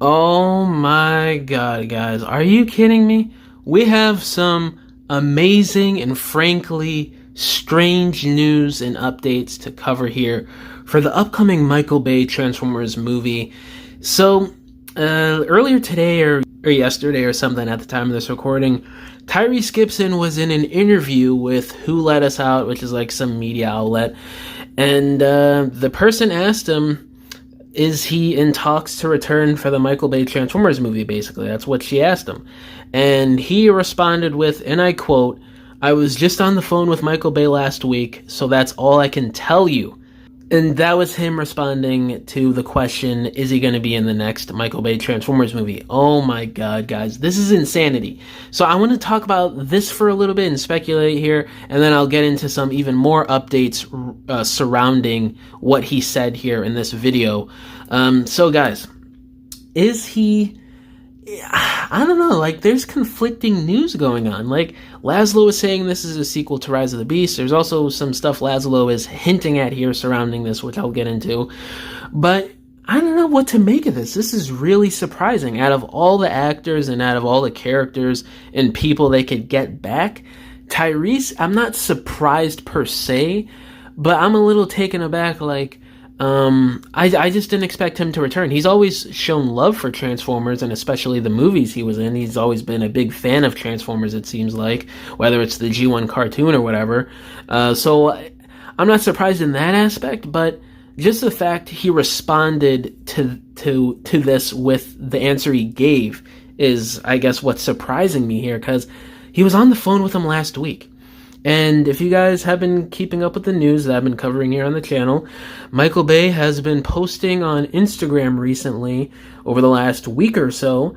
Oh my god, guys. Are you kidding me? We have some amazing and frankly strange news and updates to cover here for the upcoming Michael Bay Transformers movie. So, earlier today or yesterday or something at the time of this recording, Tyrese Gibson was in an interview with Who Let Us Out, which is like some media outlet, and the person asked him, is he in talks to return for the Michael Bay Transformers movie, basically. That's what she asked him. And he responded with, and I quote, "I was just on the phone with Michael Bay last week, so that's all I can tell you." And that was him responding to the question, is he going to be in the next Michael Bay Transformers movie? Oh my god, guys, this is insanity. So I want to talk about this for a little bit and speculate here, and then I'll get into some even more updates surrounding what he said here in this video. So guys, is he... I don't know, like, there's conflicting news going on. Like, Laszlo is saying this is a sequel to Rise of the Beast. There's also some stuff Laszlo is hinting at here surrounding this, which I'll get into. But I don't know what to make of this. This is really surprising. Out of all the actors and out of all the characters and people they could get back, Tyrese, I'm not surprised per se, but I'm a little taken aback, like, I just didn't expect him to return. He's always shown love for Transformers, and especially the movies he was in. He's always been a big fan of Transformers, it seems like, whether it's the G1 cartoon or whatever. So I'm not surprised in that aspect, but just the fact he responded to this with the answer he gave is, I guess, what's surprising me here, because he was on the phone with him last week. And if you guys have been keeping up with the news that I've been covering here on the channel, Michael Bay has been posting on Instagram recently, over the last week or so,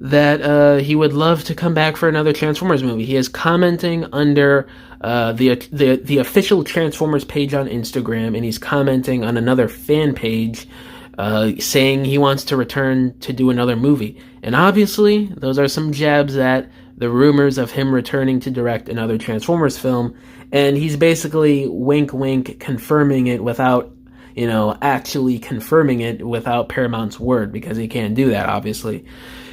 that he would love to come back for another Transformers movie. He is commenting under the official Transformers page on Instagram, and he's commenting on another fan page saying he wants to return to do another movie. And obviously, those are some jabs at the rumors of him returning to direct another Transformers film, and he's basically wink wink confirming it without, actually confirming it without Paramount's word, because he can't do that, obviously.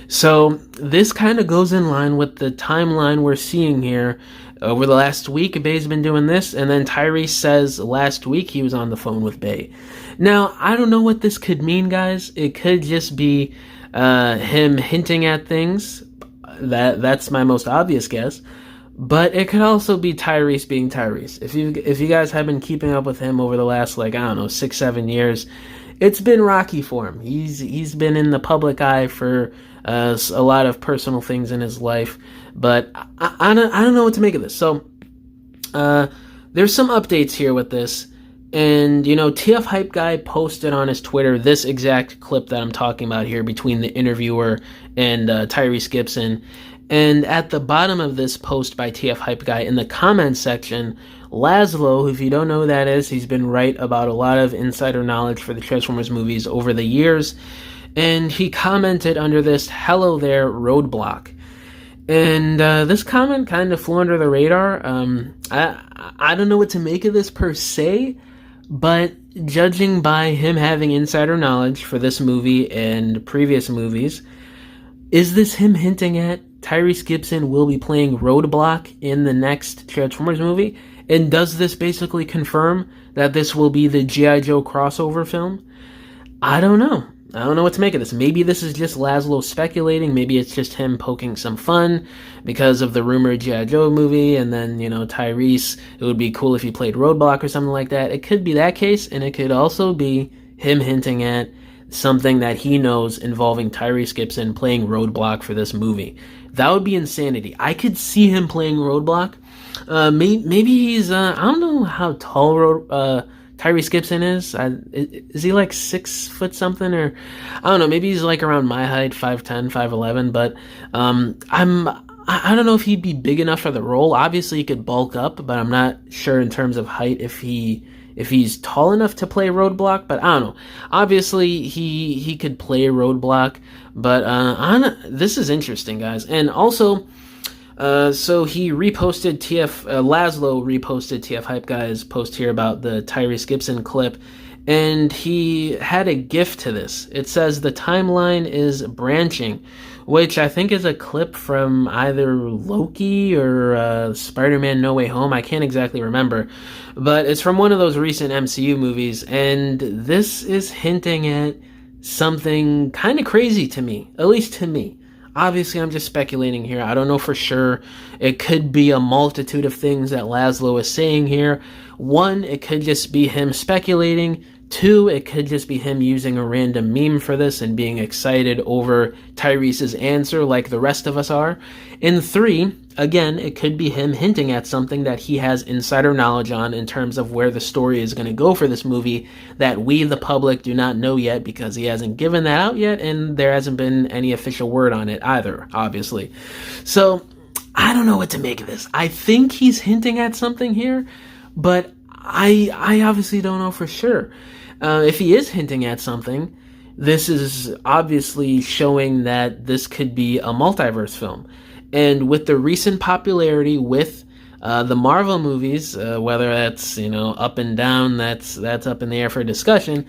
So this kind of goes in line with the timeline we're seeing here. Over the last week, Bay's been doing this, and then Tyrese says last week he was on the phone with Bay. Now, I don't know what this could mean, guys. It could just be him hinting at things. That's my most obvious guess, but it could also be Tyrese being Tyrese. If you guys have been keeping up with him over the last, 6-7 years, it's been rocky for him. He's been in the public eye for a lot of personal things in his life, but I don't know what to make of this. So there's some updates here with this. And, TF Hype Guy posted on his Twitter this exact clip that I'm talking about here between the interviewer and Tyrese Gibson. And at the bottom of this post by TF Hype Guy, in the comments section, Laszlo, if you don't know who that is, he's been right about a lot of insider knowledge for the Transformers movies over the years. And he commented under this, "Hello there, Roadblock." And this comment kind of flew under the radar. I don't know what to make of this per se, but judging by him having insider knowledge for this movie and previous movies, is this him hinting at Tyrese Gibson will be playing Roadblock in the next Transformers movie? And does this basically confirm that this will be the G.I. Joe crossover film? I don't know. I don't know what to make of this. Maybe this is just Laszlo speculating. Maybe it's just him poking some fun because of the rumored G.I. Joe movie, and then, Tyrese, it would be cool if he played Roadblock or something like that. It could be that case, and it could also be him hinting at something that he knows involving Tyrese Gibson playing Roadblock for this movie. That would be insanity. I could see him playing Roadblock. Maybe he's, I don't know how tall Tyrese Gibson is he like 6 foot something, or I don't know, maybe he's like around my height, 5'10", 5'11", but I don't know if he'd be big enough for the role. Obviously he could bulk up, but I'm not sure in terms of height if he's tall enough to play Roadblock, but I don't know. Obviously he could play Roadblock, but this is interesting, guys. And also, so he reposted Laszlo reposted TF Hype Guy's post here about the Tyrese Gibson clip, and he had a GIF to this. It says the timeline is branching, which I think is a clip from either Loki or Spider-Man No Way Home. I can't exactly remember, but it's from one of those recent MCU movies, and this is hinting at something kind of crazy to me, at least to me. Obviously, I'm just speculating here. I don't know for sure. It could be a multitude of things that Laszlo is saying here. One, it could just be him speculating. Two, it could just be him using a random meme for this and being excited over Tyrese's answer like the rest of us are. And three, again, it could be him hinting at something that he has insider knowledge on in terms of where the story is going to go for this movie that we, the public, do not know yet because he hasn't given that out yet and there hasn't been any official word on it either, obviously. So, I don't know what to make of this. I think he's hinting at something here, but I obviously don't know for sure. If he is hinting at something, this is obviously showing that this could be a multiverse film. And with the recent popularity with the Marvel movies, whether that's, up and down, that's up in the air for discussion.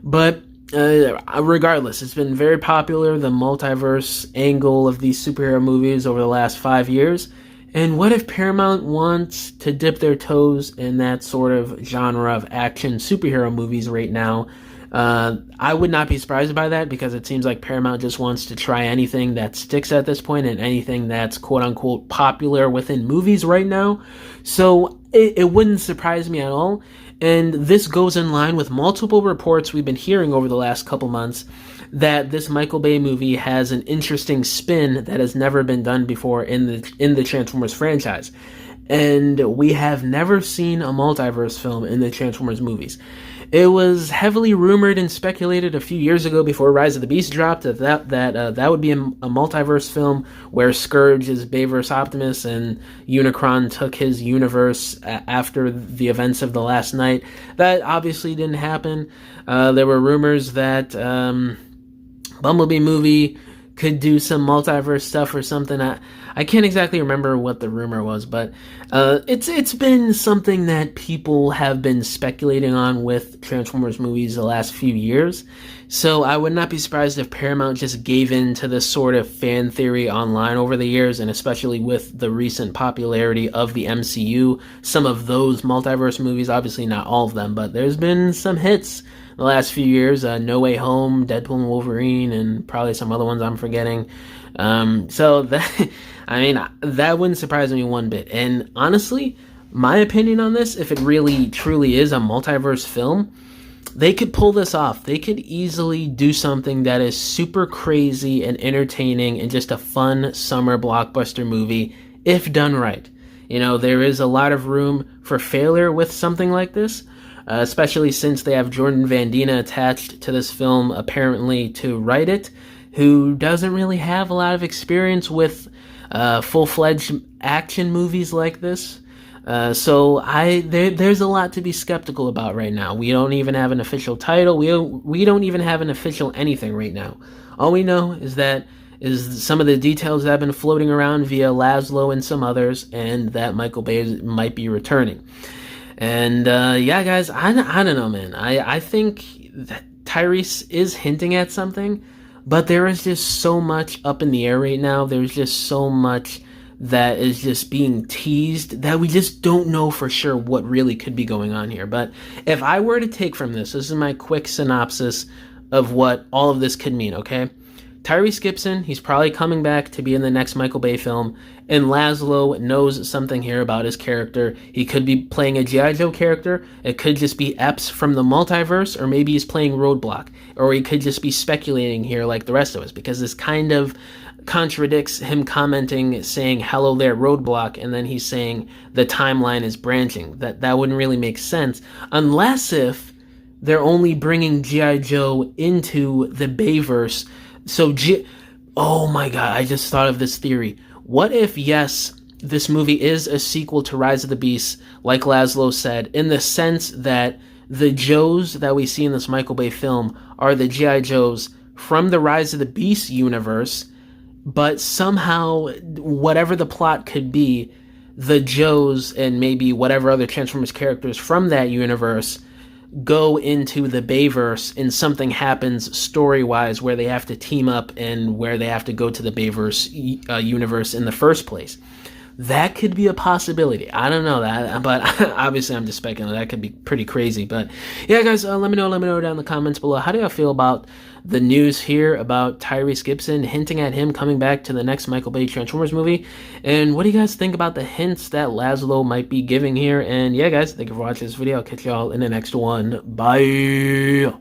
But regardless, it's been very popular, the multiverse angle of these superhero movies over the last 5 years. And what if Paramount wants to dip their toes in that sort of genre of action superhero movies right now? I would not be surprised by that because it seems like Paramount just wants to try anything that sticks at this point and anything that's quote-unquote popular within movies right now. So it wouldn't surprise me at all. And this goes in line with multiple reports we've been hearing over the last couple months that this Michael Bay movie has an interesting spin that has never been done before in the Transformers franchise. And we have never seen a multiverse film in the Transformers movies. It was heavily rumored and speculated a few years ago before Rise of the Beast dropped that would be a multiverse film where Scourge is Bayverse Optimus and Unicron took his universe after the events of the last night. That obviously didn't happen. There were rumors that Bumblebee movie could do some multiverse stuff or something. I can't exactly remember what the rumor was, but it's been something that people have been speculating on with Transformers movies the last few years. So I would not be surprised if Paramount just gave in to this sort of fan theory online over the years, and especially with the recent popularity of the MCU. Some of those multiverse movies, obviously not all of them, but there's been some hits the last few years. No Way Home, Deadpool and Wolverine, and probably some other ones I'm forgetting. So that, that wouldn't surprise me one bit. And honestly, my opinion on this, if it really truly is a multiverse film, they could pull this off. They could easily do something that is super crazy and entertaining and just a fun summer blockbuster movie if done right. There is a lot of room for failure with something like this. Especially since they have Jordan Van Dina attached to this film, apparently to write it, who doesn't really have a lot of experience with full-fledged action movies like this. So there's a lot to be skeptical about right now. We don't even have an official title. We don't even have an official anything right now. All we know is some of the details that have been floating around via Laszlo and some others, and that Michael Bay might be returning. And yeah, guys, I don't know, man. I think that Tyrese is hinting at something, but there is just so much up in the air right now. There's just so much that is just being teased that we just don't know for sure what really could be going on here. But if I were to take from this is my quick synopsis of what all of this could mean, okay? Tyrese Gibson, he's probably coming back to be in the next Michael Bay film, and Laszlo knows something here about his character. He could be playing a G.I. Joe character, it could just be Epps from the multiverse, or maybe he's playing Roadblock, or he could just be speculating here like the rest of us, because this kind of contradicts him commenting, saying, hello there, Roadblock, and then he's saying the timeline is branching. That wouldn't really make sense, unless if they're only bringing G.I. Joe into the Bayverse. So, oh my god, I just thought of this theory. What if, yes, this movie is a sequel to Rise of the Beast, like Laszlo said, in the sense that the Joes that we see in this Michael Bay film are the G.I. Joes from the Rise of the Beast universe, but somehow, whatever the plot could be, the Joes and maybe whatever other Transformers characters from that universe go into the Bayverse and something happens story-wise where they have to team up and where they have to go to the Bayverse universe in the first place. That could be a possibility. I don't know that, but obviously I'm just speculating. That could be pretty crazy. But yeah, guys, let me know down in the comments below. How do y'all feel about the news here about Tyrese Gibson hinting at him coming back to the next Michael Bay Transformers movie? And what do you guys think about the hints that Laszlo might be giving here? And yeah, guys, thank you for watching this video. I'll catch y'all in the next one. Bye.